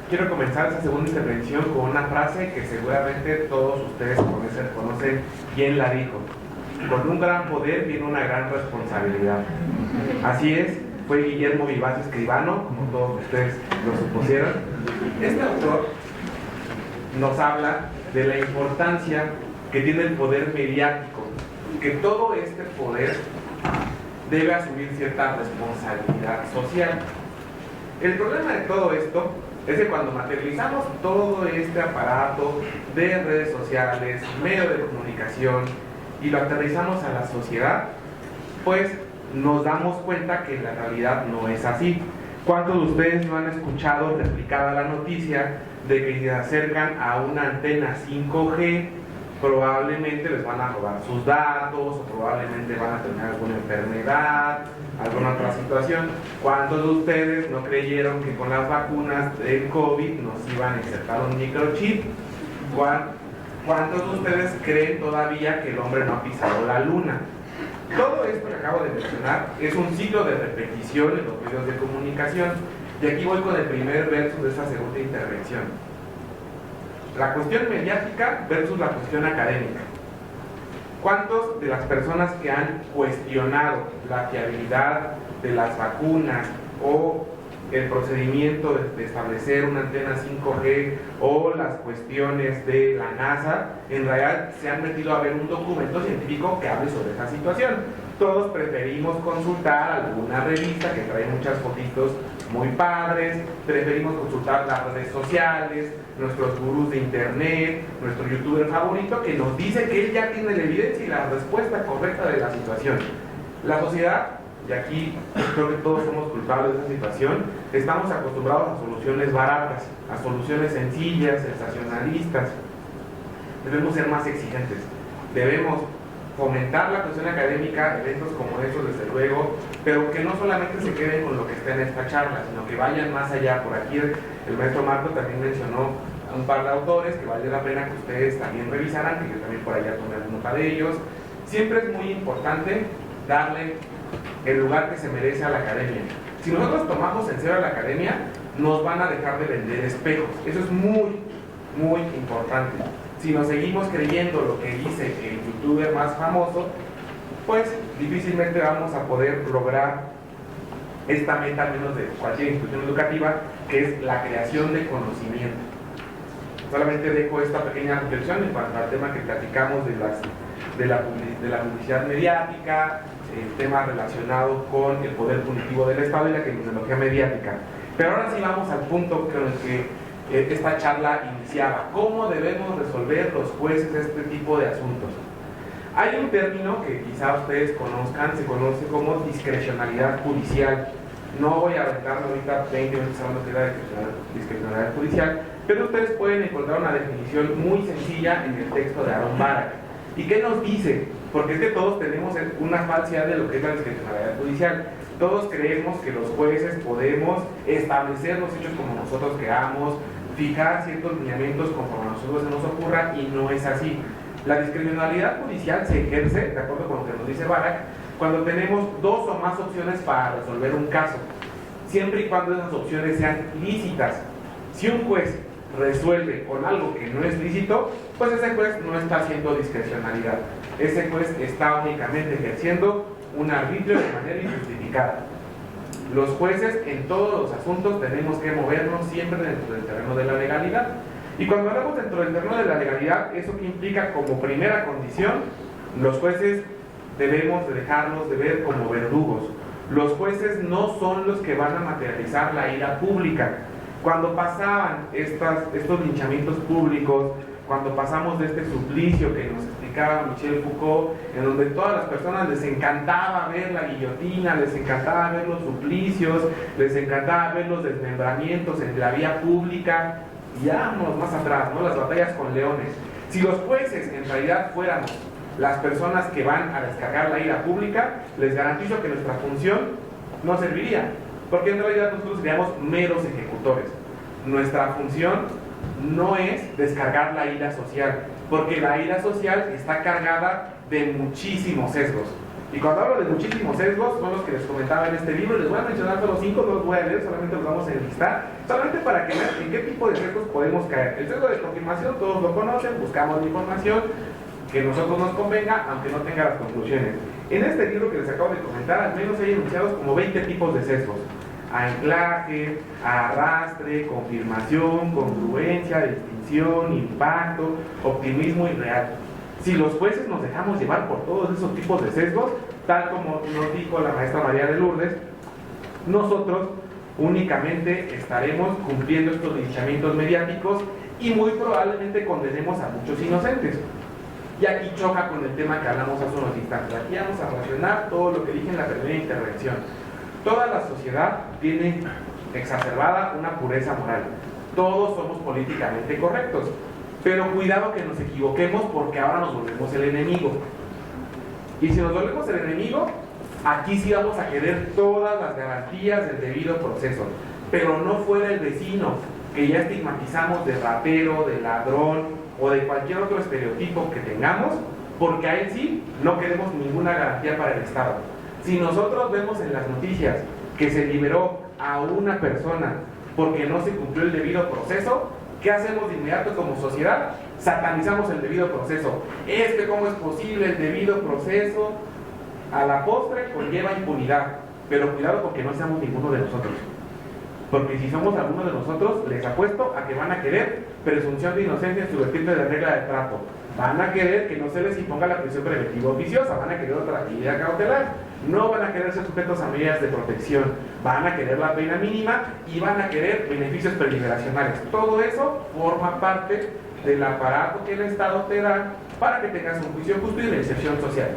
quiero comenzar esta segunda intervención con una frase que seguramente todos ustedes conocen quién la dijo. Con un gran poder viene una gran responsabilidad. Así es, fue Guillermo Vivacio Escribano, como todos ustedes lo supusieron. Este autor nos habla de la importancia que tiene el poder mediático, que todo este poder debe asumir cierta responsabilidad social. El problema de todo esto es que cuando materializamos todo este aparato de redes sociales, medios de comunicación y lo aterrizamos a la sociedad, pues nos damos cuenta que en la realidad no es así. ¿Cuántos de ustedes no han escuchado replicada la noticia de que si se acercan a una antena 5G, probablemente les van a robar sus datos o probablemente van a tener alguna enfermedad, alguna otra situación? ¿Cuántos de ustedes no creyeron que con las vacunas del COVID nos iban a insertar un microchip? ¿Cuántos de ustedes creen todavía que el hombre no ha pisado la luna? Todo esto que acabo de mencionar es un ciclo de repetición en los medios de comunicación. Y aquí voy con el primer verso de esta segunda intervención. La cuestión mediática versus la cuestión académica. ¿Cuántos de las personas que han cuestionado la fiabilidad de las vacunas o el procedimiento de establecer una antena 5G o las cuestiones de la NASA, en realidad se han metido a ver un documento científico que hable sobre esa situación? Todos preferimos consultar alguna revista que trae muchas fotitos muy padres, preferimos consultar las redes sociales, nuestros gurús de internet, nuestro youtuber favorito que nos dice que él ya tiene la evidencia y la respuesta correcta de la situación. La sociedad, y aquí creo que todos somos culpables de esa situación, estamos acostumbrados a soluciones baratas, a soluciones sencillas, sensacionalistas. Debemos ser más exigentes, debemos fomentar la cuestión académica, eventos como estos desde luego, pero que no solamente se queden con lo que está en esta charla, sino que vayan más allá. Por aquí el maestro Marco también mencionó a un par de autores que vale la pena que ustedes también revisaran, que yo también por allá tomé nota de ellos. Siempre es muy importante darle el lugar que se merece a la academia. Si nosotros tomamos en serio a la academia, nos van a dejar de vender espejos. Eso es muy, muy importante. Si nos seguimos creyendo lo que dice el youtuber más famoso, pues difícilmente vamos a poder lograr esta meta, al menos de cualquier institución educativa, que es la creación de conocimiento. Solamente dejo esta pequeña reflexión en cuanto al tema que platicamos de la publicidad mediática, el tema relacionado con el poder punitivo del Estado y la criminología mediática. Pero ahora sí vamos al punto con el que esta charla iniciaba. ¿Cómo debemos resolver los jueces este tipo de asuntos? Hay un término que quizá ustedes conozcan, se conoce como discrecionalidad judicial. No voy a aventarme ahorita 20 minutos hablando de la discrecionalidad judicial, pero ustedes pueden encontrar una definición muy sencilla en el texto de Aaron Barak. ¿Y qué nos dice? Porque es que todos tenemos una falsedad de lo que es la discrecionalidad judicial. Todos creemos que los jueces podemos establecer los hechos como nosotros queramos, fijar ciertos lineamientos conforme a nosotros se nos ocurra, y no es así. La discrecionalidad judicial se ejerce, de acuerdo con lo que nos dice Barak, cuando tenemos dos o más opciones para resolver un caso, siempre y cuando esas opciones sean lícitas. Si un juez resuelve con algo que no es lícito, pues ese juez no está haciendo discrecionalidad. Ese juez está únicamente ejerciendo un arbitrio de manera injustificada. Los jueces en todos los asuntos tenemos que movernos siempre dentro del terreno de la legalidad. Y cuando hablamos dentro del terreno de la legalidad, ¿eso que implica como primera condición? Los jueces debemos dejarnos de ver como verdugos. Los jueces no son los que van a materializar la ira pública. Cuando pasaban estos linchamientos públicos, cuando pasamos de este suplicio que nos explicaba Michel Foucault, en donde todas las personas les encantaba ver la guillotina, les encantaba ver los suplicios, les encantaba ver los desmembramientos en la vía pública, y vámonos más atrás, ¿no? Las batallas con leones. Si los jueces en realidad fuéramos las personas que van a descargar la ira pública, les garantizo que nuestra función no serviría, porque en realidad nosotros seríamos meros ejecutores. Nuestra función no es descargar la ira social, porque la ira social está cargada de muchísimos sesgos. Y cuando hablo de muchísimos sesgos, son los que les comentaba en este libro. Les voy a mencionar solo 5, no los voy a leer, solamente los vamos a enlistar, solamente para que vean en qué tipo de sesgos podemos caer. El sesgo de confirmación, todos lo conocen, buscamos la información que a nosotros nos convenga, aunque no tenga las conclusiones. En este libro que les acabo de comentar, al menos hay enunciados como 20 tipos de sesgos: anclaje, arrastre, confirmación, congruencia, distinción, impacto, optimismo y real. Si los jueces nos dejamos llevar por todos esos tipos de sesgos, tal como nos dijo la maestra María de Lourdes, nosotros únicamente estaremos cumpliendo estos linchamientos mediáticos y muy probablemente condenemos a muchos inocentes. Y aquí choca con el tema que hablamos hace unos instantes. Aquí vamos a relacionar todo lo que dije en la primera intervención. Toda la sociedad tiene exacerbada una pureza moral. Todos somos políticamente correctos. Pero cuidado que nos equivoquemos, porque ahora nos volvemos el enemigo. Y si nos volvemos el enemigo, aquí sí vamos a querer todas las garantías del debido proceso. Pero no fuera el vecino, que ya estigmatizamos de ratero, de ladrón o de cualquier otro estereotipo que tengamos, porque a él sí no queremos ninguna garantía para el Estado. Si nosotros vemos en las noticias que se liberó a una persona porque no se cumplió el debido proceso, ¿qué hacemos de inmediato como sociedad? Satanizamos el debido proceso. Es que cómo es posible, el debido proceso a la postre conlleva impunidad. Pero cuidado porque no seamos ninguno de nosotros. Porque si somos alguno de nosotros, les apuesto a que van a querer presunción de inocencia en su vertiente de regla de trato. Van a querer que no se les imponga la prisión preventiva oficiosa, van a querer otra actividad cautelar, no van a querer ser sujetos a medidas de protección, van a querer la pena mínima y van a querer beneficios preliberacionales. Todo eso forma parte del aparato que el Estado te da para que tengas un juicio justo y reinserción social.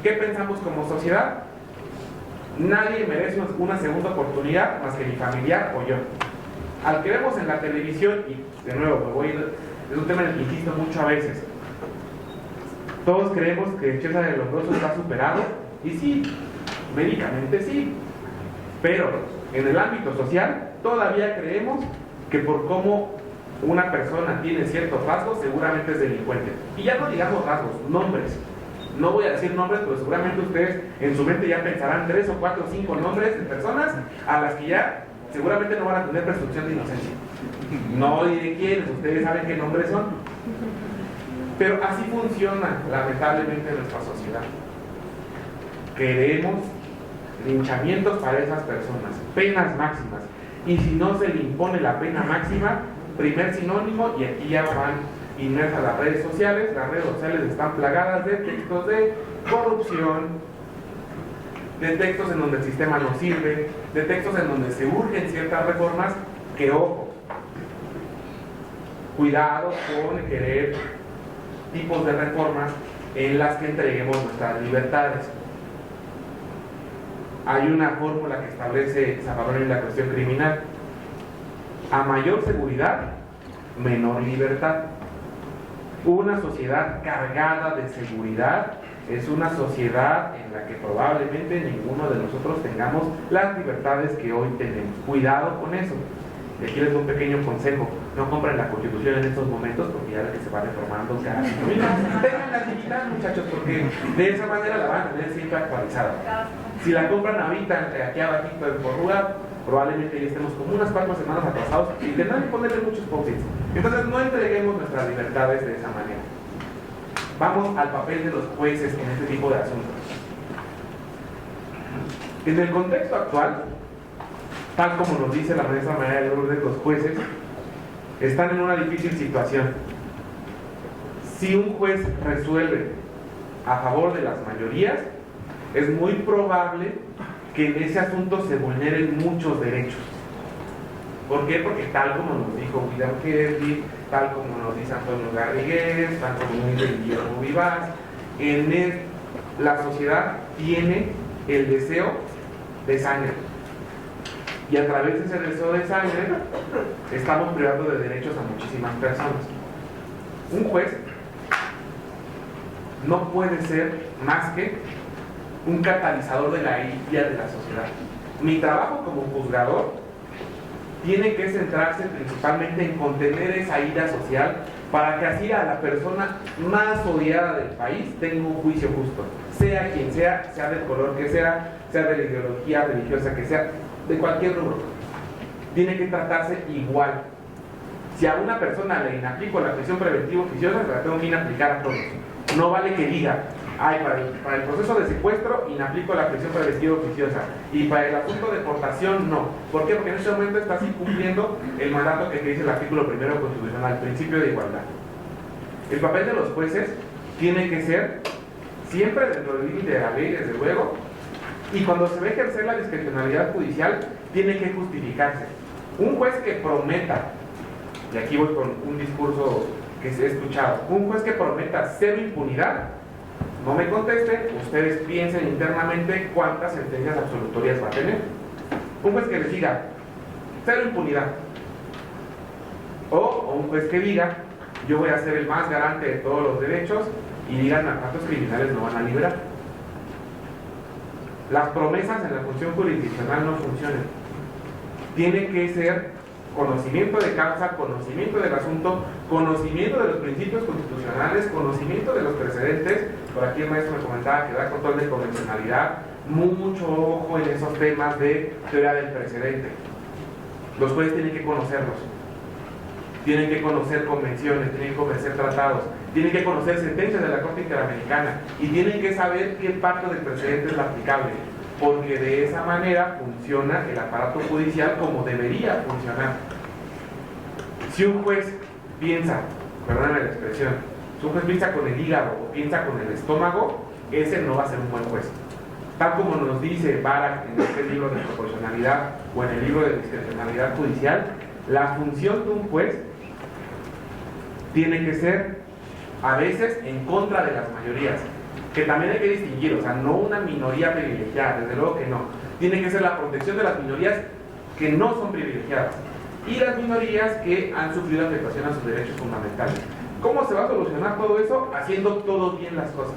¿Qué pensamos como sociedad? Nadie merece una segunda oportunidad más que mi familiar o yo. Al que vemos en la televisión, y de nuevo es un tema en el que insisto mucho a veces, todos creemos que César el Lombroso está superado, y sí, médicamente sí, pero en el ámbito social todavía creemos que por cómo una persona tiene ciertos rasgos seguramente es delincuente. Y ya no digamos rasgos, nombres. No voy a decir nombres, pero seguramente ustedes en su mente ya pensarán 3 o 4 o 5 nombres de personas a las que ya seguramente no van a tener presunción de inocencia. No diré quiénes, ustedes saben qué nombres son. Pero así funciona lamentablemente nuestra sociedad. Queremos linchamientos para esas personas, penas máximas. Y si no se le impone la pena máxima, primer sinónimo, y aquí ya van inmersas las redes sociales están plagadas de textos de corrupción, de textos en donde el sistema no sirve, de textos en donde se urgen ciertas reformas que, ojo, cuidado con querer tipos de reformas en las que entreguemos nuestras libertades. Hay una fórmula que establece Zavaroni en la cuestión criminal: a mayor seguridad, menor libertad. Una sociedad cargada de seguridad es una sociedad en la que probablemente ninguno de nosotros tengamos las libertades que hoy tenemos. Cuidado con eso. Y aquí les doy un pequeño consejo: no compren la Constitución en estos momentos, porque ya ven que se va reformando cada 5 minutos. Tengan la digital, muchachos, porque de esa manera la van a tener siempre actualizada. Si la compran ahorita, aquí abajito en Porruga, probablemente ya estemos como unas 4 semanas atrasados y tendrán que ponerle muchos post-its. Entonces no entreguemos nuestras libertades de esa manera. Vamos al papel de los jueces en este tipo de asuntos. En el contexto actual, tal como nos dice la maestra María de Lourdes, los jueces están en una difícil situación. Si un juez resuelve a favor de las mayorías, es muy probable que en ese asunto se vulneren muchos derechos. ¿Por qué? Porque tal como nos dijo William Kerry, tal como nos dice Antonio Garrigues, tal como nos dice Guillermo Vivaz, la sociedad tiene el deseo de sangre. Y a través de ese deseo de sangre estamos privando de derechos a muchísimas personas. Un juez no puede ser más que un catalizador de la ira de la sociedad. Mi trabajo como juzgador tiene que centrarse principalmente en contener esa ira social para que así a la persona más odiada del país tenga un juicio justo, sea quien sea, sea del color que sea de la ideología religiosa que sea, de cualquier rubro. Tiene que tratarse igual. Si a una persona le inaplico la prisión preventiva oficiosa, la tengo que inaplicar a todos. No vale que diga, ay, para el proceso de secuestro inaplico la prisión preventiva oficiosa y para el asunto de deportación no. ¿Por qué? Porque en ese momento estás incumpliendo el mandato que te dice el artículo 1 constitucional, el principio de igualdad. El papel de los jueces tiene que ser siempre dentro del límite de la ley, desde luego, y cuando se ve ejercer la discrecionalidad judicial tiene que justificarse. Un juez que prometa, y aquí voy con un discurso que se ha escuchado, un juez que prometa cero impunidad, no me contesten, ustedes piensen internamente cuántas sentencias absolutorias va a tener. Un juez que les diga cero impunidad, o un juez que diga yo voy a ser el más garante de todos los derechos y digan a cuántos criminales no van a liberar. Las promesas en la función jurisdiccional no funcionan. Tiene que ser conocimiento de causa, conocimiento del asunto, conocimiento de los principios constitucionales, conocimiento de los precedentes. Por aquí el maestro me comentaba que da control de convencionalidad. Mucho ojo en esos temas de teoría del precedente. Los jueces tienen que conocerlos. Tienen que conocer convenciones, tienen que conocer tratados, tienen que conocer sentencias de la Corte Interamericana y tienen que saber qué parte del precedente es la aplicable, porque de esa manera funciona el aparato judicial como debería funcionar. Si un juez piensa, perdóname la expresión, si un juez piensa con el hígado o piensa con el estómago, ese no va a ser un buen juez. Tal como nos dice Barak en este libro de proporcionalidad o en el libro de discrecionalidad judicial, la función de un juez tiene que ser a veces en contra de las mayorías, que también hay que distinguir, o sea, no una minoría privilegiada, desde luego que no. Tiene que ser la protección de las minorías que no son privilegiadas y las minorías que han sufrido afectación a sus derechos fundamentales. ¿Cómo se va a solucionar todo eso? Haciendo todo bien las cosas.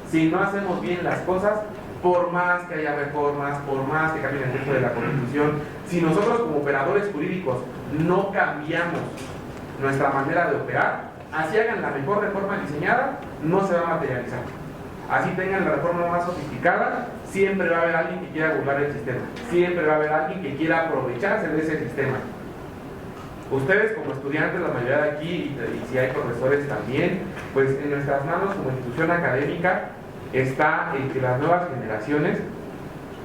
Si no hacemos bien las cosas, por más que haya reformas, por más que cambien el texto de la Constitución, si nosotros como operadores jurídicos no cambiamos nuestra manera de operar, así hagan la mejor reforma diseñada, no se va a materializar. Así tengan la reforma más sofisticada, siempre va a haber alguien que quiera burlar el sistema, siempre va a haber alguien que quiera aprovecharse de ese sistema. Ustedes como estudiantes, la mayoría de aquí, y si hay profesores también, pues en nuestras manos como institución académica está el que las nuevas generaciones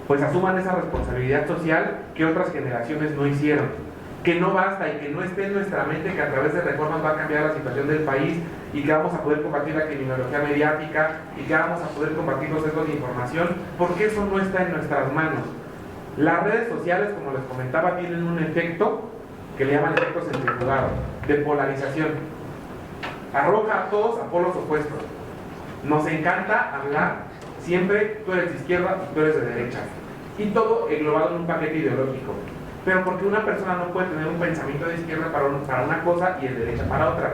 pues asuman esa responsabilidad social que otras generaciones no hicieron. Que no basta y que no esté en nuestra mente que a través de reformas va a cambiar la situación del país y que vamos a poder combatir la criminología mediática y que vamos a poder combatir los sesgos de información, porque eso no está en nuestras manos. Las redes sociales, como les comentaba, tienen un efecto que le llaman efecto centrifugado, de polarización. Arroja a todos a polos opuestos. Nos encanta hablar siempre, tú eres de izquierda y tú eres de derecha, y todo englobado en un paquete ideológico. Pero porque una persona no puede tener un pensamiento de izquierda para una cosa y el de derecha para otra.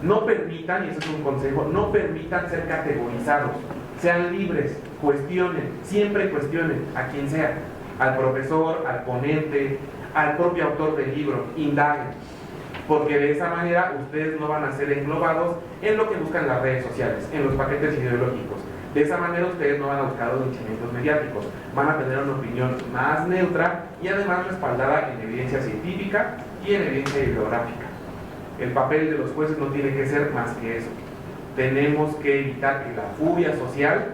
No permitan, y eso es un consejo, no permitan ser categorizados. Sean libres, cuestionen, siempre cuestionen a quien sea, al profesor, al ponente, al propio autor del libro, indaguen. Porque de esa manera ustedes no van a ser englobados en lo que buscan las redes sociales, en los paquetes ideológicos. De esa manera ustedes no van a buscar los linchamientos mediáticos, van a tener una opinión más neutra y además respaldada en evidencia científica y en evidencia bibliográfica. El papel de los jueces no tiene que ser más que eso. Tenemos que evitar que la furia social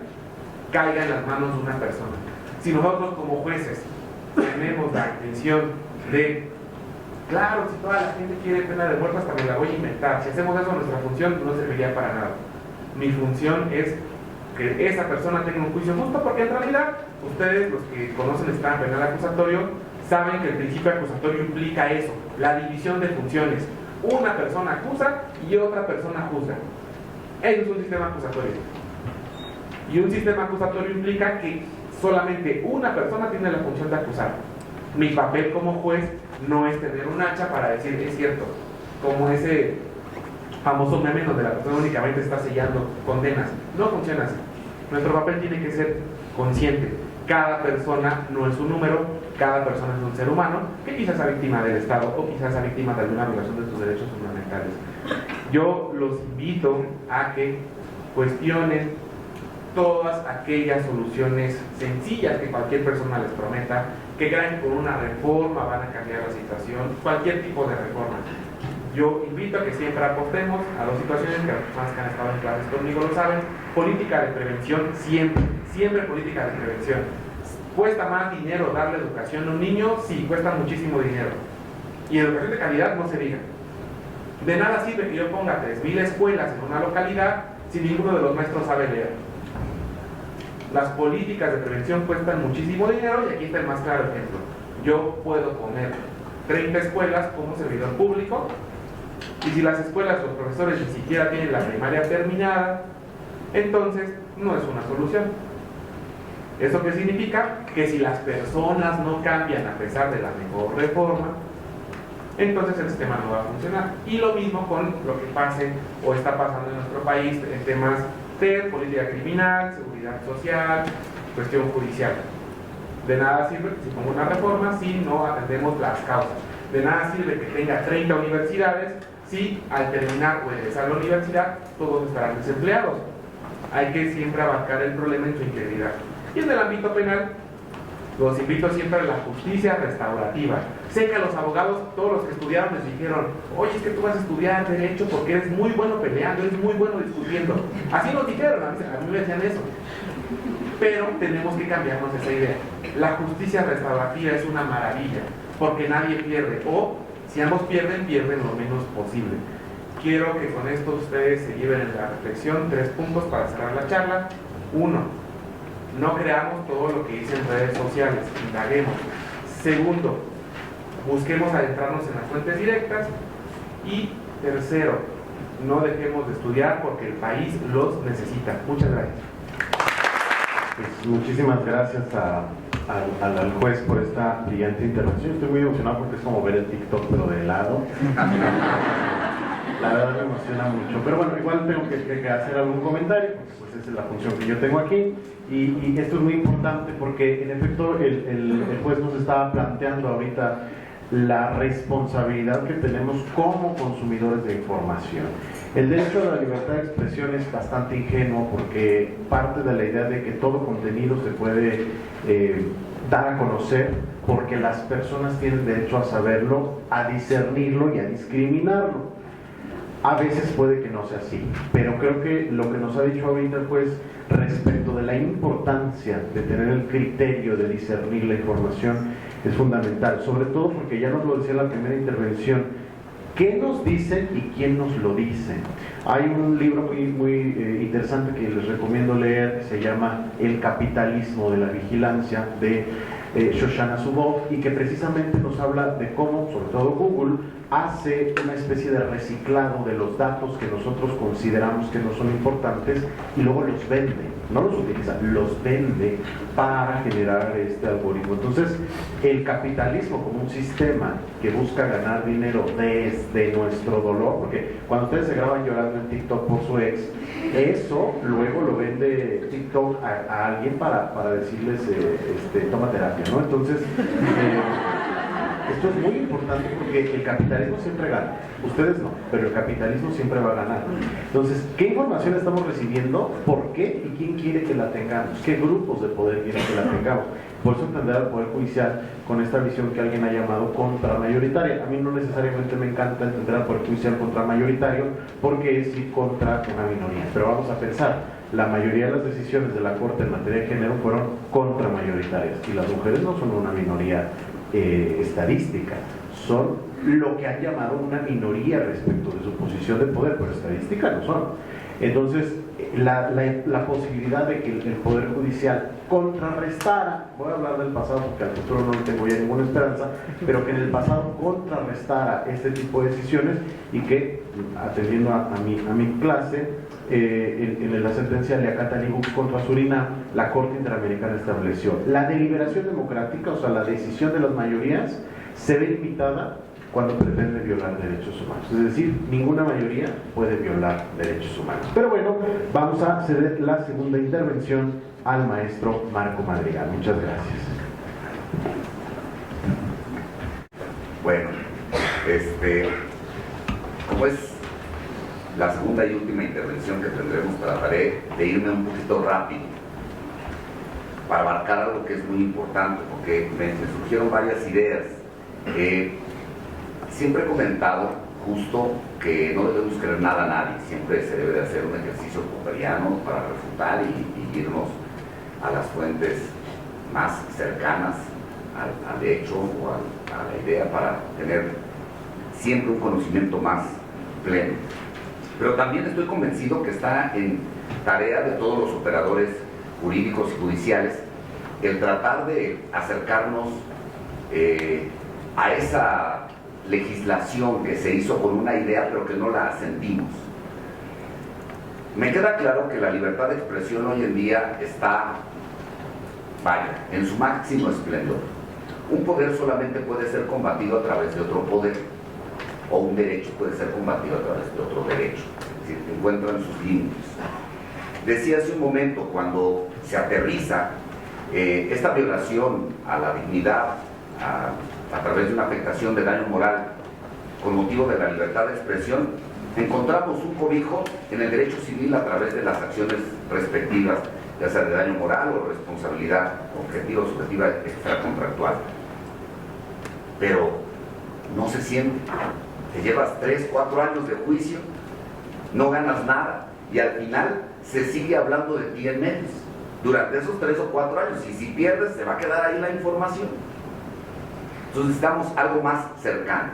caiga en las manos de una persona. Si nosotros como jueces tenemos la intención de, claro, si toda la gente quiere pena de muerte, hasta me la voy a inventar. Si hacemos eso, nuestra función no serviría para nada. Mi función es que esa persona tenga un juicio justo, porque en realidad ustedes, los que conocen el sistema penal acusatorio, saben que el principio acusatorio implica eso, la división de funciones. Una persona acusa y otra persona juzga. Eso es un sistema acusatorio. Y un sistema acusatorio implica que solamente una persona tiene la función de acusar. Mi papel como juez no es tener un hacha para decir, es cierto, como ese famoso meme donde la persona únicamente está sellando condenas. No funciona así. Nuestro papel tiene que ser consciente. Cada persona no es un número, cada persona es un ser humano que quizás sea víctima del Estado o quizás sea víctima de alguna violación de sus derechos fundamentales. Yo los invito a que cuestionen todas aquellas soluciones sencillas que cualquier persona les prometa, que crean que con una reforma van a cambiar la situación, cualquier tipo de reforma. Yo invito a que siempre apostemos a dos situaciones que las personas que han estado en clases conmigo lo saben: política de prevención, siempre política de prevención. ¿Cuesta más dinero darle educación a un niño? Sí, cuesta muchísimo dinero. Y educación de calidad no se diga. De nada sirve que yo ponga 3,000 escuelas en una localidad si ninguno de los maestros sabe leer. Las políticas de prevención cuestan muchísimo dinero, y aquí está el más claro ejemplo. Yo puedo poner 30 escuelas como servidor público, y si las escuelas, los profesores ni siquiera tienen la primaria terminada, entonces no es una solución. ¿Eso qué significa? Que si las personas no cambian a pesar de la mejor reforma, entonces el sistema no va a funcionar. Y lo mismo con lo que pase o está pasando en nuestro país en temas de política criminal, seguridad social, cuestión judicial. De nada sirve que se ponga una reforma si no atendemos las causas. De nada sirve que tenga 30 universidades si al terminar o egresar a la universidad todos estarán desempleados. Hay que siempre abarcar el problema en su integridad. Y en el ámbito penal, los invito siempre a la justicia restaurativa. Sé que a los abogados, todos los que estudiaron, les dijeron: oye, es que tú vas a estudiar Derecho porque eres muy bueno peleando, eres muy bueno discutiendo. Así nos dijeron, a mí me decían eso. Pero tenemos que cambiarnos esa idea. La justicia restaurativa es una maravilla, porque nadie pierde, o si ambos pierden, pierden lo menos posible. Quiero que con esto ustedes se lleven en la reflexión 3 puntos para cerrar la charla. 1, no creamos todo lo que dicen redes sociales, indaguemos. 2, busquemos adentrarnos en las fuentes directas. Y 3, no dejemos de estudiar porque el país los necesita. Muchas gracias. Pues muchísimas gracias al juez por esta brillante intervención. Estoy muy emocionado porque es como ver el TikTok pero de lado. La verdad me emociona mucho, pero bueno, igual tengo que hacer algún comentario, pues esa es la función que yo tengo aquí, y esto es muy importante porque en efecto el juez nos estaba planteando ahorita la responsabilidad que tenemos como consumidores de información. El derecho a la libertad de expresión es bastante ingenuo porque parte de la idea de que todo contenido se puede dar a conocer porque las personas tienen derecho a saberlo, a discernirlo y a discriminarlo. A veces puede que no sea así, pero creo que lo que nos ha dicho ahorita el juez respecto de la importancia de tener el criterio de discernir la información es fundamental, sobre todo porque ya nos lo decía en la primera intervención, ¿qué nos dicen y quién nos lo dice? Hay un libro muy interesante que les recomiendo leer, que se llama El capitalismo de la vigilancia, de Shoshana Zuboff, y que precisamente nos habla de cómo, sobre todo Google, hace una especie de reciclado de los datos que nosotros consideramos que no son importantes y luego los vende, no los utiliza, los vende para generar este algoritmo. Entonces, el capitalismo como un sistema que busca ganar dinero desde nuestro dolor, porque cuando ustedes se graban llorando en TikTok por su ex, eso luego lo vende TikTok a alguien para decirles toma terapia, ¿no? Entonces, esto es muy importante porque el capitalismo siempre gana. Ustedes no, pero el capitalismo siempre va a ganar. Entonces, ¿qué información estamos recibiendo? ¿Por qué? ¿Y quién quiere que la tengamos? ¿Qué grupos de poder quieren que la tengamos? Por eso entender al Poder Judicial con esta visión que alguien ha llamado contramayoritaria. A mí no necesariamente me encanta entender al Poder Judicial contramayoritario porque es ir contra una minoría. Pero vamos a pensar, la mayoría de las decisiones de la Corte en materia de género fueron contramayoritarias y las mujeres no son una minoría estadística, son lo que han llamado una minoría respecto de su posición de poder, pero estadística no son. Entonces, la posibilidad de que el Poder Judicial contrarrestara, voy a hablar del pasado porque al futuro no tengo ya ninguna esperanza, pero que en el pasado contrarrestara este tipo de decisiones y que, atendiendo a mi clase, en la sentencia de Leacataligus contra Surinam, la Corte Interamericana estableció la deliberación democrática, o sea, la decisión de las mayorías, se ve limitada cuando pretende violar derechos humanos. Es decir, ninguna mayoría puede violar derechos humanos. Pero bueno, vamos a ceder la segunda intervención al maestro Marco Madrigal. Muchas gracias. Bueno, como es la segunda y última intervención que tendremos, trataré de irme un poquito rápido para abarcar algo que es muy importante, porque me surgieron varias ideas. Siempre he comentado justo que no debemos creer nada a nadie, siempre se debe de hacer un ejercicio popperiano para refutar y irnos a las fuentes más cercanas al hecho o a la idea para tener siempre un conocimiento más pleno. Pero también estoy convencido que está en tarea de todos los operadores jurídicos y judiciales el tratar de acercarnos a esa legislación que se hizo con una idea pero que no la sentimos. Me queda claro que la libertad de expresión hoy en día está, vaya, en su máximo esplendor. Un poder solamente puede ser combatido a través de otro poder, o un derecho puede ser combatido a través de otro derecho, es decir, encuentran sus límites. Decía hace un momento, cuando se aterriza esta violación a la dignidad a través de una afectación de daño moral con motivo de la libertad de expresión, encontramos un cobijo en el derecho civil a través de las acciones respectivas, ya sea de daño moral o responsabilidad objetiva o subjetiva extracontractual. Pero no se siente. Te llevas 3, 4 años de juicio, no ganas nada y al final se sigue hablando de ti en medios durante esos 3 o 4 años, y si pierdes se va a quedar ahí la información. Entonces necesitamos algo más cercano.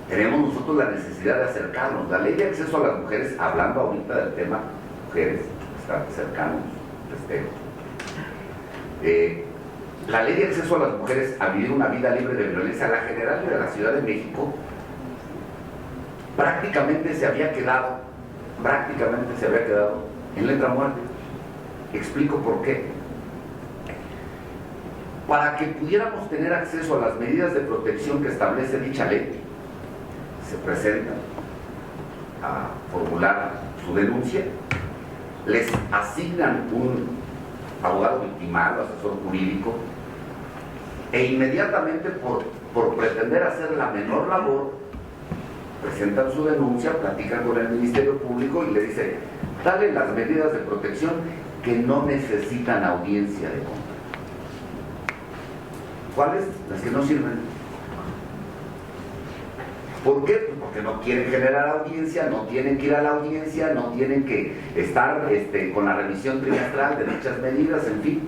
Tenemos nosotros la necesidad de acercarnos. La ley de acceso a las mujeres, hablando ahorita del tema mujeres, están cercanos, la ley de acceso a las mujeres a vivir una vida libre de violencia, la general de la Ciudad de México, prácticamente se había quedado en letra muerta. Explico por qué. Para que pudiéramos tener acceso a las medidas de protección que establece dicha ley, se presentan a formular su denuncia, les asignan un abogado victimario, asesor jurídico, e inmediatamente por pretender hacer la menor labor, presentan su denuncia, platican con el Ministerio Público y le dicen: dale las medidas de protección que no necesitan audiencia de compra. ¿Cuáles? Las que no sirven. ¿Por qué? Porque no quieren generar audiencia, no tienen que ir a la audiencia, no tienen que estar con la revisión trimestral de dichas medidas, en fin.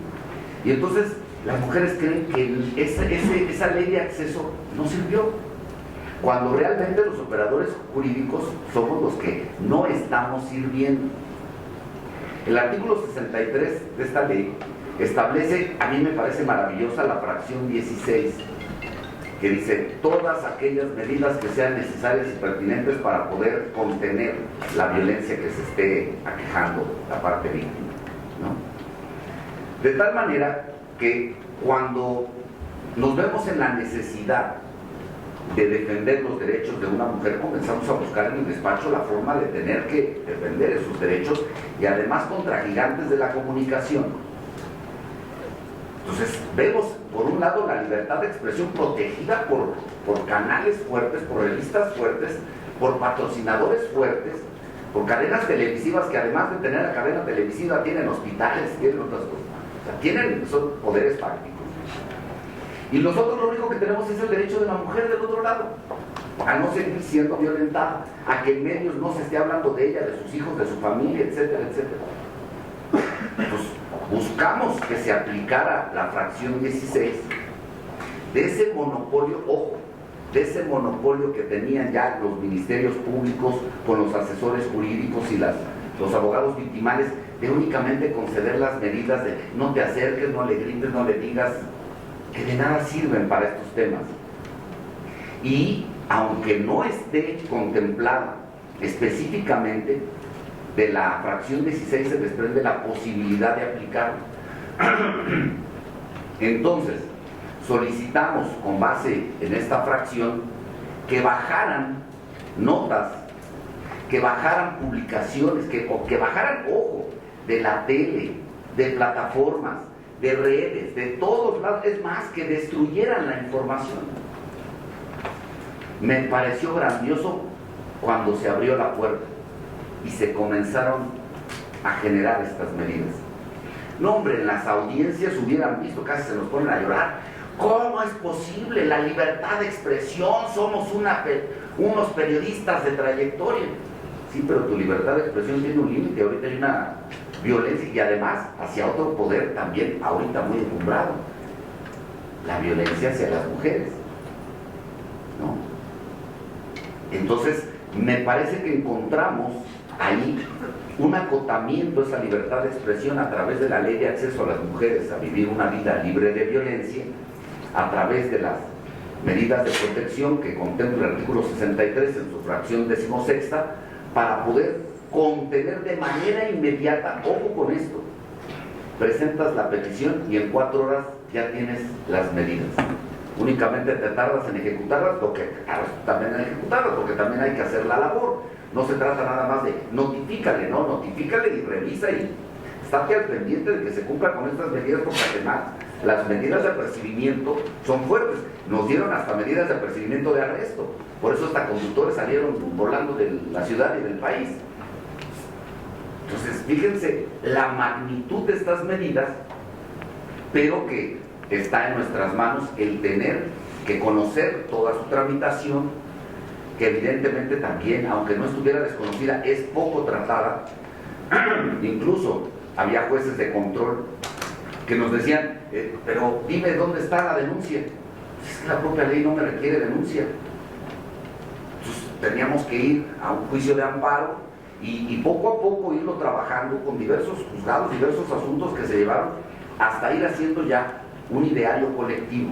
Y entonces las mujeres creen que esa ley de acceso no sirvió, cuando realmente los operadores jurídicos somos los que no estamos sirviendo. El artículo 63 de esta ley establece, a mí me parece maravillosa, la fracción 16, que dice: todas aquellas medidas que sean necesarias y pertinentes para poder contener la violencia que se esté aquejando la parte víctima, ¿no? De tal manera que cuando nos vemos en la necesidad de defender los derechos de una mujer, comenzamos a buscar en el despacho la forma de tener que defender esos derechos, y además contra gigantes de la comunicación. Entonces vemos, por un lado, la libertad de expresión protegida por canales fuertes, por revistas fuertes, por patrocinadores fuertes, por cadenas televisivas que, además de tener la cadena televisiva, tienen hospitales, tienen otras cosas. O sea, son poderes fácticos. Y nosotros lo único que tenemos es el derecho de la mujer del otro lado, a no seguir siendo violentada, a que en medios no se esté hablando de ella, de sus hijos, de su familia, etcétera, etcétera. Entonces, buscamos que se aplicara la fracción 16 de ese monopolio, ojo, de ese monopolio que tenían ya los ministerios públicos con los asesores jurídicos y los abogados victimales, de únicamente conceder las medidas de no te acerques, no le grites, no le digas, que de nada sirven para estos temas. Y aunque no esté contemplada específicamente, de la fracción 16 se desprende la posibilidad de aplicarlo. Entonces, solicitamos, con base en esta fracción, que bajaran notas, que bajaran publicaciones, que bajaran, ojo, de la tele, de plataformas, de redes, de todos lados, es más, que destruyeran la información. Me pareció grandioso cuando se abrió la puerta y se comenzaron a generar estas medidas. No, hombre, en las audiencias hubieran visto, casi se nos ponen a llorar. ¿Cómo es posible la libertad de expresión? Somos unos periodistas de trayectoria. Sí, pero tu libertad de expresión tiene un límite. Ahorita hay una violencia y además hacia otro poder también ahorita muy encumbrado. La violencia hacia las mujeres, ¿no? Entonces, me parece que encontramos ahí un acotamiento a esa libertad de expresión a través de la ley de acceso a las mujeres a vivir una vida libre de violencia, a través de las medidas de protección que contempla el artículo 63 en su fracción 16ª, para poder contener de manera inmediata, ojo con esto, presentas la petición y en 4 horas ya tienes las medidas. Únicamente te tardas en ejecutarlas, porque también en ejecutarlas, porque también hay que hacer la labor. No se trata nada más de notifícale, no, notifícale y revisa y estate al pendiente de que se cumpla con estas medidas, porque además las medidas de apercibimiento son fuertes. Nos dieron hasta medidas de apercibimiento de arresto. Por eso hasta conductores salieron volando de la ciudad y del país. Entonces, fíjense la magnitud de estas medidas, pero que está en nuestras manos el tener que conocer toda su tramitación, que evidentemente también, aunque no estuviera desconocida, es poco tratada. Incluso había jueces de control que nos decían, pero dime dónde está la denuncia. Es que la propia ley no me requiere denuncia. Entonces teníamos que ir a un juicio de amparo y poco a poco irlo trabajando con diversos juzgados, diversos asuntos que se llevaron hasta ir haciendo ya un ideario colectivo.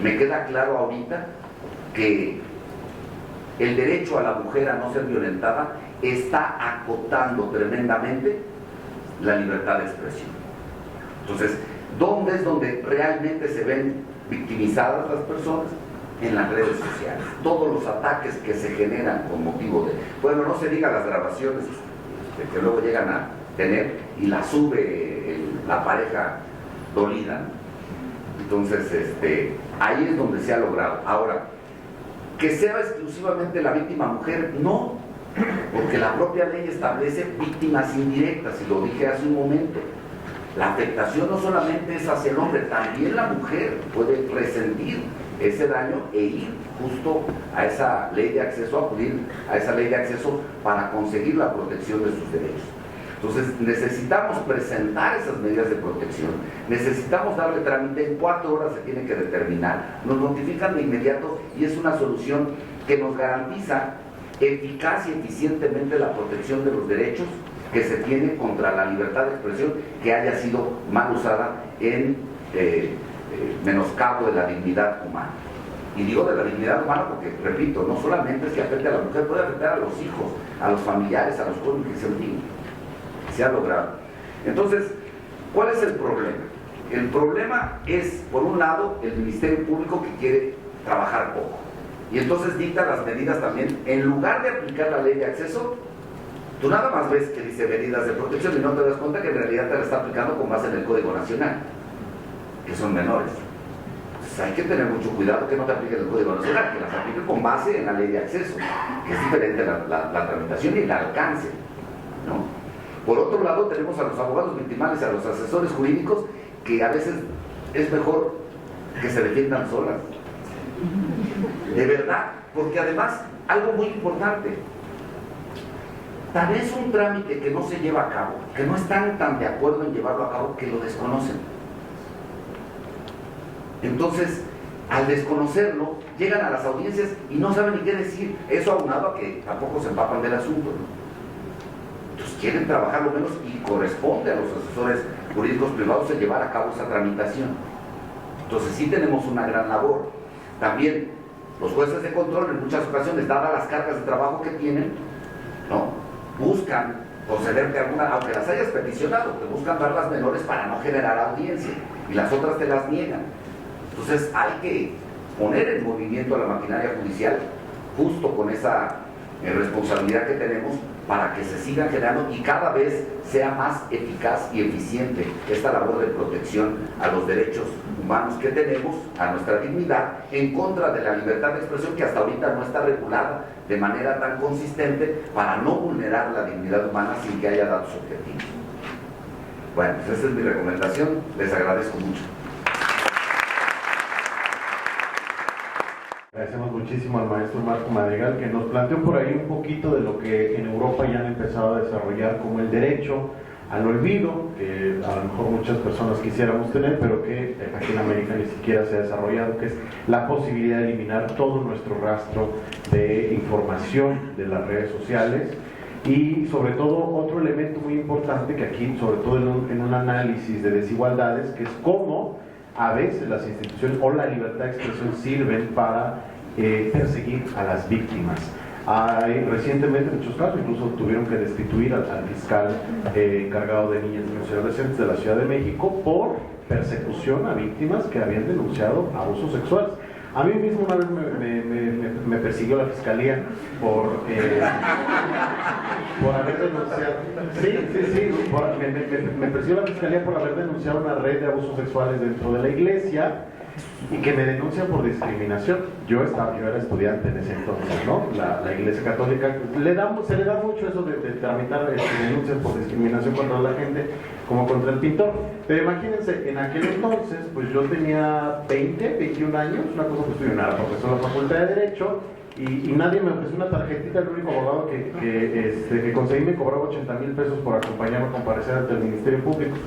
Me queda claro ahorita que el derecho a la mujer a no ser violentada está acotando tremendamente la libertad de expresión. Entonces, ¿dónde es donde realmente se ven victimizadas las personas? En las redes sociales. Todos los ataques que se generan con motivo de... Bueno, no se diga las grabaciones que luego llegan a tener y las sube la pareja dolida, ¿no? Entonces, ahí es donde se ha logrado. Ahora, que sea exclusivamente la víctima mujer, no, porque la propia ley establece víctimas indirectas, y lo dije hace un momento. La afectación no solamente es hacia el hombre, también la mujer puede resentir ese daño e ir justo a esa ley de acceso, acudir a esa ley de acceso para conseguir la protección de sus derechos. Entonces necesitamos presentar esas medidas de protección, necesitamos darle trámite, en 4 horas se tiene que determinar, nos notifican de inmediato y es una solución que nos garantiza eficaz y eficientemente la protección de los derechos que se tiene contra la libertad de expresión que haya sido mal usada en menoscabo de la dignidad humana. Y digo de la dignidad humana porque, repito, no solamente es que afecte a la mujer, puede afectar a los hijos, a los familiares, a los cónyuges, en fin. Se ha logrado. Entonces, ¿cuál es el problema? El problema es, por un lado, el Ministerio Público que quiere trabajar poco. Y entonces dicta las medidas también, en lugar de aplicar la ley de acceso, tú nada más ves que dice medidas de protección y no te das cuenta que en realidad te la está aplicando con base en el Código Nacional, que son menores. Entonces hay que tener mucho cuidado que no te aplique el Código Nacional, que las aplique con base en la ley de acceso, que es diferente la tramitación y el alcance, ¿no? Por otro lado, tenemos a los abogados victimales, a los asesores jurídicos, que a veces es mejor que se defiendan solas. De verdad, porque además, algo muy importante, tal vez un trámite que no se lleva a cabo, que no están tan de acuerdo en llevarlo a cabo, que lo desconocen. Entonces, al desconocerlo, llegan a las audiencias y no saben ni qué decir. Eso aunado a que tampoco se empapan del asunto, ¿no? Entonces quieren trabajar lo menos y corresponde a los asesores jurídicos privados el llevar a cabo esa tramitación. Entonces sí tenemos una gran labor. También los jueces de control en muchas ocasiones, dadas las cargas de trabajo que tienen, ¿no?, buscan concederte alguna, aunque las hayas peticionado, te buscan dar las menores para no generar audiencia y las otras te las niegan. Entonces hay que poner en movimiento a la maquinaria judicial justo con esa responsabilidad que tenemos para que se siga generando y cada vez sea más eficaz y eficiente esta labor de protección a los derechos humanos que tenemos, a nuestra dignidad, en contra de la libertad de expresión que hasta ahorita no está regulada de manera tan consistente para no vulnerar la dignidad humana sin que haya datos objetivos. Bueno, pues esa es mi recomendación, les agradezco mucho. Agradecemos muchísimo al maestro Marco Madrigal, que nos planteó por ahí un poquito de lo que en Europa ya han empezado a desarrollar como el derecho al olvido, que a lo mejor muchas personas quisiéramos tener, pero que aquí en América ni siquiera se ha desarrollado, que es la posibilidad de eliminar todo nuestro rastro de información de las redes sociales. Y sobre todo otro elemento muy importante que aquí, sobre todo en un análisis de desigualdades, que es cómo a veces las instituciones o la libertad de expresión sirven para perseguir a las víctimas. Recientemente, en muchos casos, incluso tuvieron que destituir al fiscal encargado de niñas, niños y adolescentes de la Ciudad de México por persecución a víctimas que habían denunciado abusos sexuales. A mí mismo una vez me persiguió la fiscalía por haber denunciado. Me persiguió la fiscalía por haber denunciado una red de abusos sexuales dentro de la iglesia y que me denuncian por discriminación. Yo era estudiante en ese entonces, ¿no? La iglesia católica se le da mucho eso de tramitar denuncias por discriminación contra la gente, como contra el pintor. Pero imagínense, en aquel entonces, pues yo tenía 21 años, una cosa que estudié, era profesor de la Facultad de Derecho, y nadie me ofreció una tarjetita. El único abogado que conseguí me cobraba 80,000 pesos por acompañarme a comparecer ante el Ministerio Público.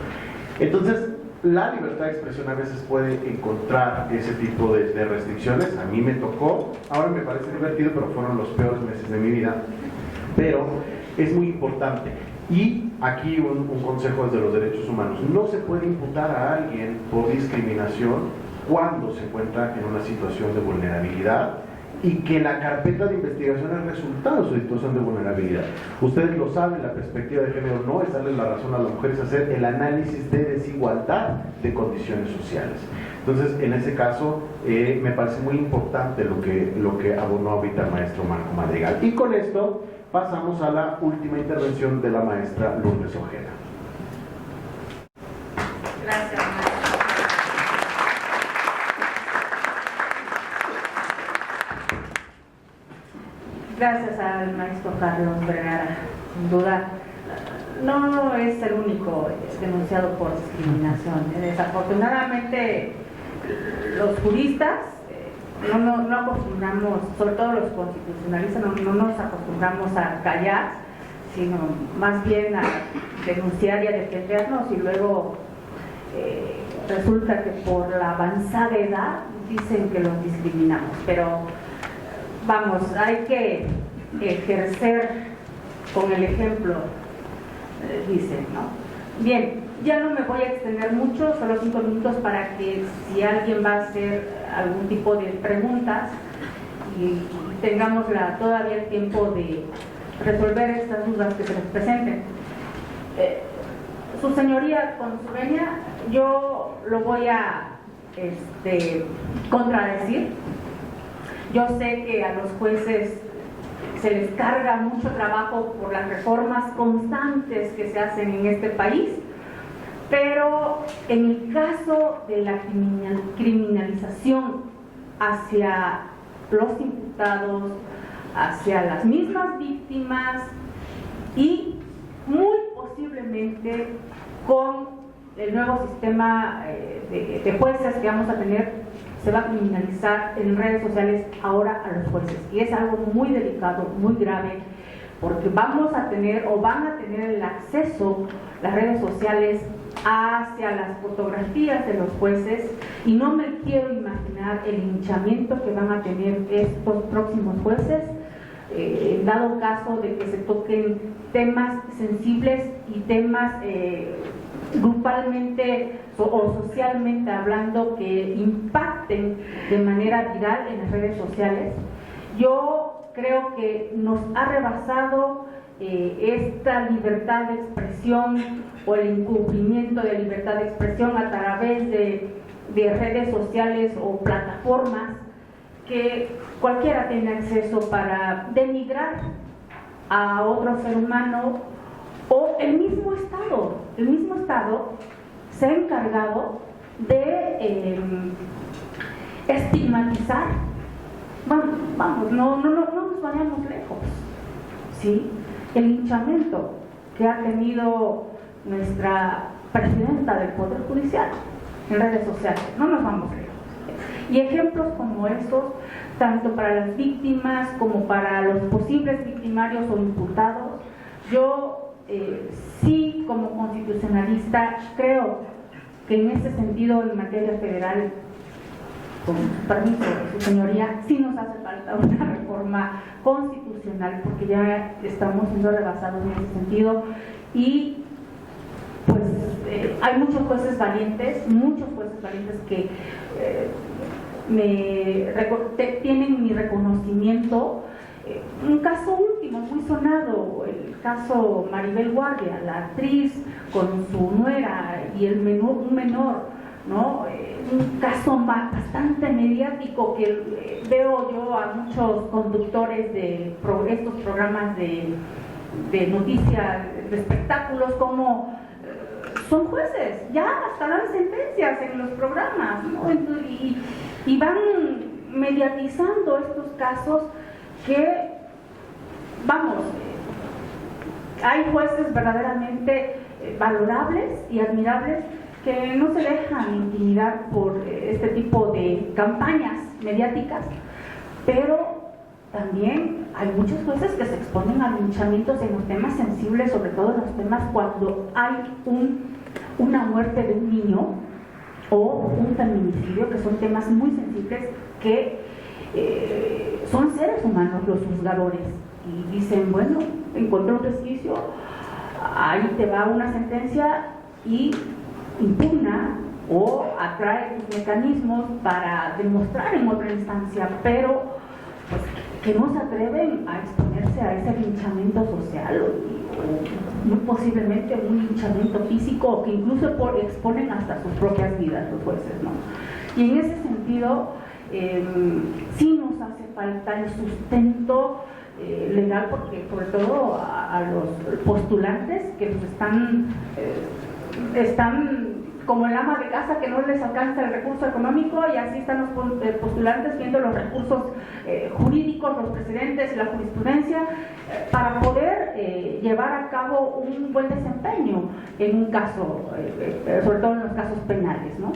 Entonces, la libertad de expresión a veces puede encontrar ese tipo de restricciones. A mí me tocó, ahora me parece divertido, pero fueron los peores meses de mi vida. Pero es muy importante. Y aquí un consejo desde los derechos humanos: no se puede imputar a alguien por discriminación cuando se encuentra en una situación de vulnerabilidad y que la carpeta de investigación es resultado de su situación de vulnerabilidad. Ustedes lo saben, la perspectiva de género no es darle la razón a las mujeres, hacer el análisis de desigualdad de condiciones sociales. Entonces, en ese caso, me parece muy importante lo que abonó ahorita el maestro Marco Madrigal. Y con esto pasamos a la última intervención de la maestra Lourdes Ojeda. Gracias, maestra. Gracias al maestro Carlos Vergara. Sin duda, no es el único denunciado por discriminación. Desafortunadamente, los juristas no acostumbramos, sobre todo los constitucionalistas, no nos acostumbramos a callar, sino más bien a denunciar y a defendernos, y luego resulta que por la avanzada edad dicen que los discriminamos. Pero vamos, hay que ejercer con el ejemplo, dicen, ¿no? Bien, ya no me voy a extender mucho, solo 5 minutos para que si alguien va a hacer algún tipo de preguntas y tengamos todavía el tiempo de resolver estas dudas que se les presenten. Su señoría, con su venia, yo lo voy a contradecir. Yo sé que a los jueces se les carga mucho trabajo por las reformas constantes que se hacen en este país, pero en el caso de la criminalización hacia los imputados, hacia las mismas víctimas y muy posiblemente con el nuevo sistema de jueces que vamos a tener, se va a criminalizar en redes sociales ahora a los jueces, y es algo muy delicado, muy grave, porque vamos a tener o van a tener el acceso las redes sociales hacia las fotografías de los jueces, y no me quiero imaginar el linchamiento que van a tener estos próximos jueces, dado caso de que se toquen temas sensibles y temas grupalmente o socialmente hablando que impacten de manera viral en las redes sociales. Yo creo que nos ha rebasado esta libertad de expresión o el incumplimiento de libertad de expresión a través de redes sociales o plataformas que cualquiera tiene acceso para denigrar a otro ser humano, o el mismo Estado se ha encargado de estigmatizar. Vamos, no nos vayamos lejos, ¿sí? El linchamiento que ha tenido nuestra presidenta del Poder Judicial en redes sociales, no nos vamos lejos. Y ejemplos como estos, tanto para las víctimas como para los posibles victimarios o imputados, yo sí, como constitucionalista, creo que en ese sentido, en materia federal, con permiso de su señoría, sí nos hace falta una reforma constitucional, porque ya estamos siendo rebasados en ese sentido. Y pues hay muchos jueces valientes que tienen mi reconocimiento. Un caso último, muy sonado, el caso Maribel Guardia, la actriz con su nuera y un menor, ¿no? Un caso bastante mediático que veo yo a muchos conductores de estos programas de noticias, de espectáculos, como son jueces, ya hasta dan sentencias en los programas, ¿no? Y van mediatizando estos casos que, vamos, hay jueces verdaderamente valorables y admirables que no se dejan intimidar por este tipo de campañas mediáticas, pero también hay muchos jueces que se exponen a linchamientos en los temas sensibles, sobre todo en los temas cuando hay una muerte de un niño o un feminicidio, que son temas muy sensibles que son seres humanos los juzgadores, y dicen, bueno, encontré un resquicio, ahí te va una sentencia, y impugna o atrae sus mecanismos para demostrar en otra instancia, pero pues, que no se atreven a exponerse a ese linchamiento social o muy posiblemente un linchamiento físico, o que incluso exponen hasta sus propias vidas los jueces, ¿no? Y en ese sentido sí nos hace falta el sustento legal, porque sobre todo a los postulantes que pues están como el ama de casa, que no les alcanza el recurso económico, y así están los postulantes viendo los recursos jurídicos, los precedentes y la jurisprudencia para poder llevar a cabo un buen desempeño en un caso, sobre todo en los casos penales, ¿no?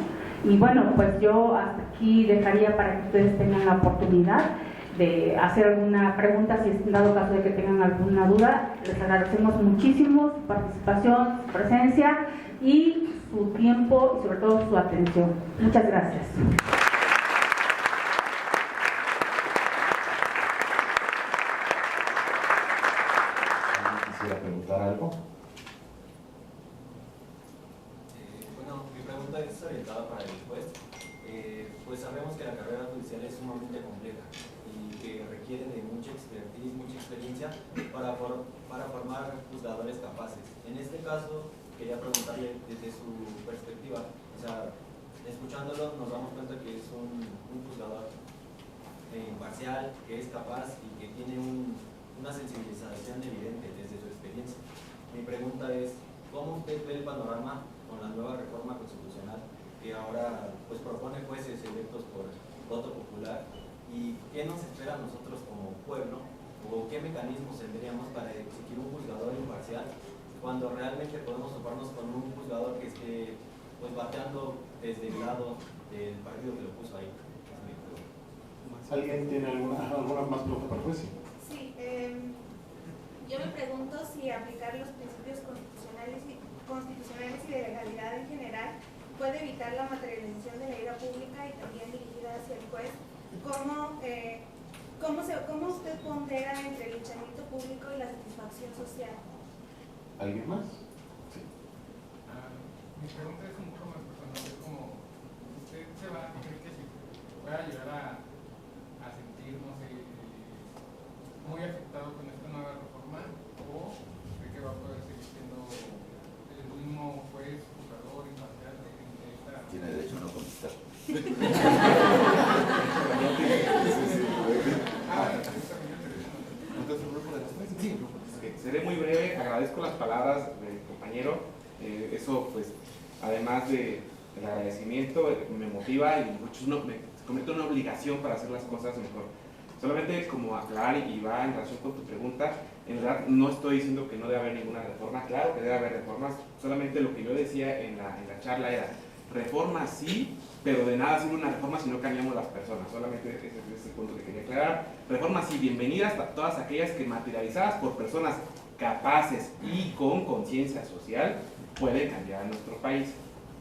Y bueno, pues yo hasta aquí dejaría para que ustedes tengan la oportunidad de hacer alguna pregunta, si es dado caso de que tengan alguna duda. Les agradecemos muchísimo su participación, su presencia y su tiempo, y sobre todo su atención. Muchas gracias. ¿Quisiera preguntar algo? Bueno, mi pregunta es orientada para el juez. Pues sabemos que la carrera judicial es sumamente compleja y que requiere de mucha expertise, mucha experiencia para formar juzgadores capaces. En este caso, quería preguntarle desde su perspectiva, o sea, escuchándolo nos damos cuenta que es un juzgador imparcial, que es capaz y que tiene una sensibilización evidente desde su experiencia. Mi pregunta es, ¿cómo usted ve el panorama con la nueva reforma constitucional que ahora pues propone jueces electos por voto popular? ¿Y qué nos espera a nosotros como pueblo? ¿O qué mecanismos tendríamos para exigir un juzgador imparcial cuando realmente podemos toparnos con un juzgador que esté pues bateando desde el lado del partido que lo puso ahí? ¿Alguien tiene alguna más pregunta para el juez? Sí, yo me pregunto si aplicar los principios constitucionales y de legalidad en general puede evitar la materialización de la ira pública y también dirigida hacia el juez. ¿Cómo usted pondera entre el linchamiento público y la satisfacción social? ¿Alguien más? Sí. Mi pregunta es un poco más personal, es como usted se va a tener que si pueda llegar a sentir, no sé, muy afectado con esta nueva reforma, o cree que va a poder seguir siendo el mismo juez, juzgador, imparcial de esta... Tiene derecho a no contestar. ¿Entonces el grupo de los jueces? Sí, el grupo. seré muy breve, agradezco las palabras del compañero, eso pues además del agradecimiento me motiva y me convierte en una obligación para hacer las cosas mejor. Solamente como aclarar, y va en relación con tu pregunta, en verdad no estoy diciendo que no debe haber ninguna reforma, claro que debe haber reformas, solamente lo que yo decía en la charla era, reforma sí, pero de nada sirve una reforma si no cambiamos las personas, solamente ese es el punto que quería aclarar. Reformas sí, bienvenidas a todas aquellas que materializadas por personas capaces y con conciencia social pueden cambiar a nuestro país.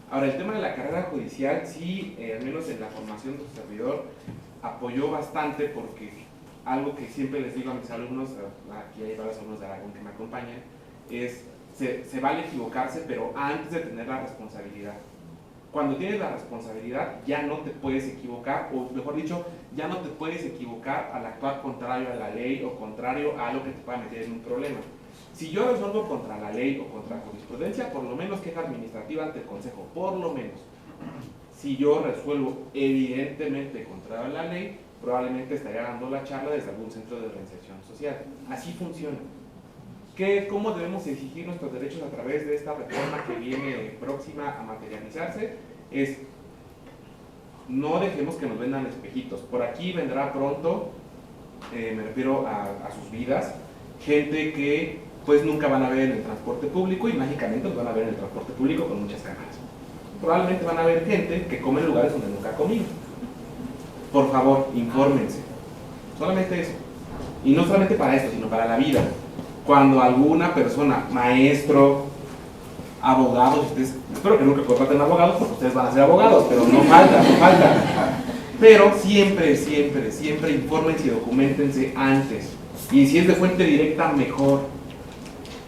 Ahora, el tema de la carrera judicial, sí, al menos en la formación de su servidor, apoyó bastante porque algo que siempre les digo a mis alumnos, aquí hay varios alumnos de Aragón que me acompañan, es, se vale equivocarse, pero antes de tener la responsabilidad. Cuando tienes la responsabilidad ya no te puedes equivocar, o mejor dicho, ya no te puedes equivocar al actuar contrario a la ley o contrario a algo que te pueda meter en un problema. Si yo resuelvo contra la ley o contra la jurisprudencia, por lo menos queja administrativa ante el Consejo, por lo menos. Si yo resuelvo evidentemente contra la ley, probablemente estaría dando la charla desde algún centro de reinserción social. Así funciona. ¿Cómo debemos exigir nuestros derechos a través de esta reforma que viene próxima a materializarse? Es, no dejemos que nos vendan espejitos. Por aquí vendrá pronto, me refiero a sus vidas, gente que pues nunca van a ver en el transporte público y mágicamente los van a ver en el transporte público con muchas cámaras. Probablemente van a ver gente que come en lugares donde nunca ha comido. Por favor, infórmense. Solamente eso. Y no solamente para esto, sino para la vida. Cuando alguna persona, maestro, abogados, ustedes, espero que nunca contraten abogados porque ustedes van a ser abogados, pero no falta. Pero siempre infórmense y documentense antes. Y si es de fuente directa, mejor.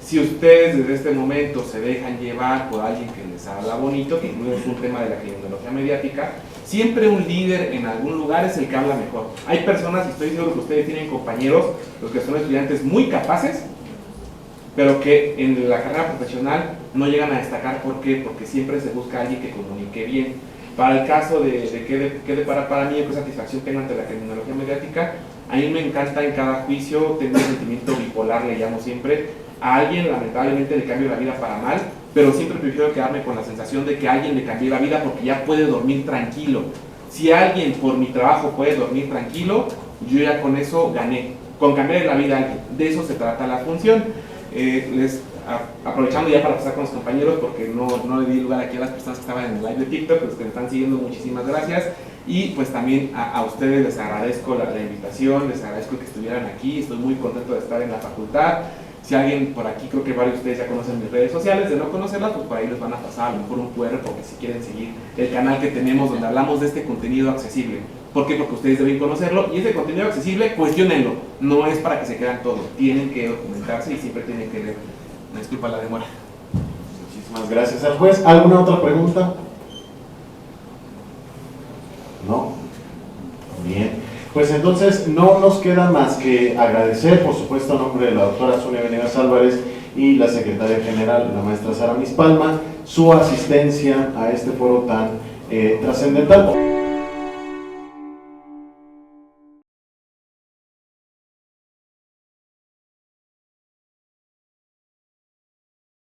Si ustedes desde este momento se dejan llevar por alguien que les habla bonito, que no es un tema de la criminología mediática, siempre un líder en algún lugar es el que habla mejor. Hay personas, y estoy seguro que ustedes tienen compañeros, los que son estudiantes muy capaces, pero que en la carrera profesional no llegan a destacar. ¿Por qué? Porque siempre se busca a alguien que comunique bien. Para el caso de qué depara para mí, qué satisfacción tengo ante la criminología mediática, a mí me encanta en cada juicio, tengo un sentimiento bipolar, le llamo siempre. A alguien lamentablemente le cambio la vida para mal, pero siempre prefiero quedarme con la sensación de que a alguien le cambié la vida porque ya puede dormir tranquilo. Si alguien por mi trabajo puede dormir tranquilo, yo ya con eso gané, con cambiar la vida a alguien. De eso se trata la función. Aprovechando ya para pasar con los compañeros, porque no le di lugar aquí a las personas que estaban en el live de TikTok, los que me están siguiendo, muchísimas gracias. Y pues también a ustedes les agradezco la invitación, les agradezco que estuvieran aquí, estoy muy contento de estar en la facultad. Si alguien por aquí, creo que varios de ustedes ya conocen mis redes sociales, de no conocerlas, pues por ahí les van a pasar a lo mejor un QR, porque si quieren seguir el canal que tenemos donde hablamos de este contenido accesible. ¿Por qué? Porque ustedes deben conocerlo, y ese contenido accesible, cuestionenlo, no es para que se quedan todos, tienen que documentarse y siempre tienen que leer. Me disculpa la demora. Muchísimas gracias al juez. ¿Alguna otra pregunta? ¿No? Bien. Pues entonces no nos queda más que agradecer, por supuesto, a nombre de la doctora Sonia Venegas Álvarez y la secretaria general, la maestra Sara Mispalma, su asistencia a este foro tan trascendental.